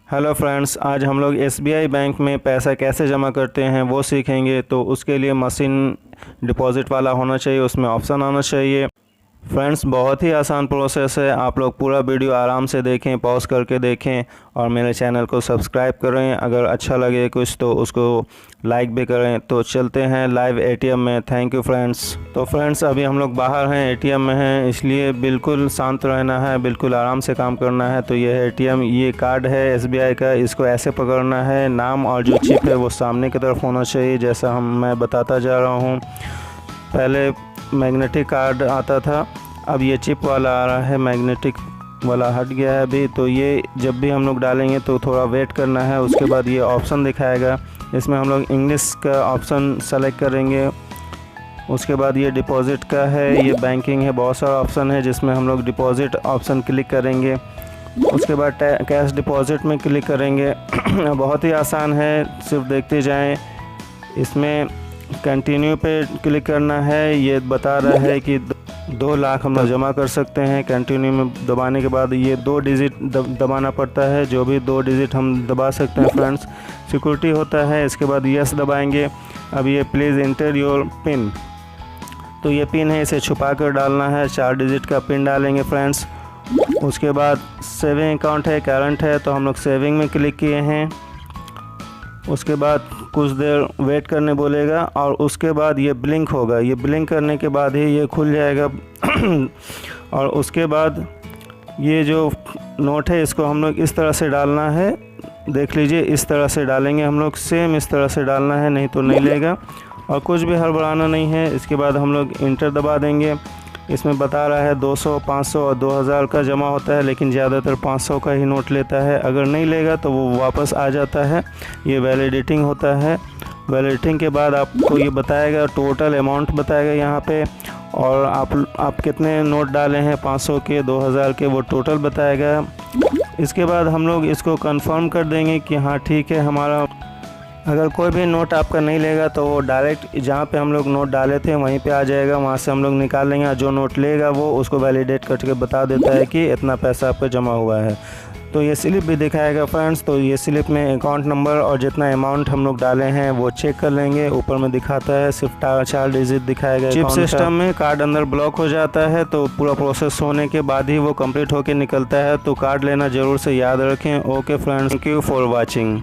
Hello friends, आज हम लोग एसबीआई बैंक में पैसा कैसे जमा करते हैं वो सीखेंगे। तो उसके लिए मशीन डिपॉजिट वाला होना चाहिए, उसमें ऑप्शन आना चाहिए। फ्रेंड्स, बहुत ही आसान प्रोसेस है। आप लोग पूरा वीडियो आराम से देखें, पॉज करके देखें और मेरे चैनल को सब्सक्राइब करें। अगर अच्छा लगे कुछ तो उसको लाइक भी करें। तो चलते हैं लाइव एटीएम में। Thank you friends. तो फ्रेंड्स, अभी हम लोग बाहर हैं, एटीएम में हैं, इसलिए बिल्कुल शांत रहना है, बिल्कुल आराम से काम करना है। तो ये है एटीएम, ये कार्ड है एसबीआई का। इसको ऐसे पकड़ना है, नाम और जो चिप है वो सामने की तरफ होना चाहिए, जैसा मैं बताता जा रहा हूँ। पहले मैग्नेटिक कार्ड आता था, अब ये चिप वाला आ रहा है। मैग्नेटिक वाला हट गया है अभी। तो ये जब भी हम लोग डालेंगे तो थोड़ा वेट करना है। उसके बाद ये ऑप्शन दिखाएगा, इसमें हम लोग इंग्लिश का ऑप्शन सेलेक्ट करेंगे। उसके बाद ये डिपॉजिट का है, ये बैंकिंग है, बहुत सारा ऑप्शन है जिसमें हम लोग डिपॉजिट ऑप्शन क्लिक करेंगे। उसके बाद कैश डिपॉजिट में क्लिक करेंगे। बहुत ही आसान है, सिर्फ देखते जाएं। इसमें कंटिन्यू पे क्लिक करना है। ये बता रहा है कि 2 लाख हम लोग जमा कर सकते हैं। कंटिन्यू में दबाने के बाद ये 2 डिजिट दबाना पड़ता है, जो भी 2 डिजिट हम दबा सकते हैं फ्रेंड्स। सिक्योरिटी होता है। इसके बाद यस दबाएंगे। अब ये प्लीज़ इंटर योर पिन, तो ये पिन है, इसे छुपा कर डालना है। 4 डिजिट का पिन डालेंगे फ्रेंड्स। उसके बाद सेविंग अकाउंट है, करंट है, तो हम लोग सेविंग में क्लिक किए हैं। उसके बाद कुछ देर वेट करने बोलेगा और उसके बाद ये ब्लिंक होगा। ये ब्लिंक करने के बाद ही ये खुल जाएगा। और उसके बाद ये जो नोट है इसको हम लोग इस तरह से डालना है। देख लीजिए, इस तरह से डालेंगे हम लोग, सेम इस तरह से डालना है, नहीं तो नहीं लेगा। और कुछ भी हड़बड़ाना नहीं है। इसके बाद हम लोग इंटर दबा देंगे। इसमें बता रहा है 200, 500 और 2000 का जमा होता है, लेकिन ज़्यादातर 500 का ही नोट लेता है। अगर नहीं लेगा तो वो वापस आ जाता है। ये वैलिडेटिंग होता है। वैलिडेटिंग के बाद आपको ये बताएगा, टोटल अमाउंट बताएगा यहाँ पे, और आप कितने नोट डाले हैं, 500 के, 2000 के, वो टोटल बताएगा। इसके बाद हम लोग इसको कंफर्म कर देंगे कि हाँ ठीक है हमारा। अगर कोई भी नोट आपका नहीं लेगा तो वो डायरेक्ट जहाँ पे हम लोग नोट डाले थे वहीं पे आ जाएगा, वहाँ से हम लोग निकाल लेंगे। जो नोट लेगा वो उसको वैलिडेट करके बता देता है कि इतना पैसा आपका जमा हुआ है। तो ये स्लिप भी दिखाएगा फ्रेंड्स। तो ये स्लिप में अकाउंट नंबर और जितना अमाउंट हम लोग डाले हैं वो चेक कर लेंगे। ऊपर में दिखाता है सिर्फ 4 डिजिट दिखाएगा। चिप सिस्टम में कार्ड अंदर ब्लॉक हो जाता है, तो पूरा प्रोसेस होने के बाद ही वो कंप्लीट होके निकलता है। तो कार्ड लेना ज़रूर से याद रखें। Okay friends, thank you for watching.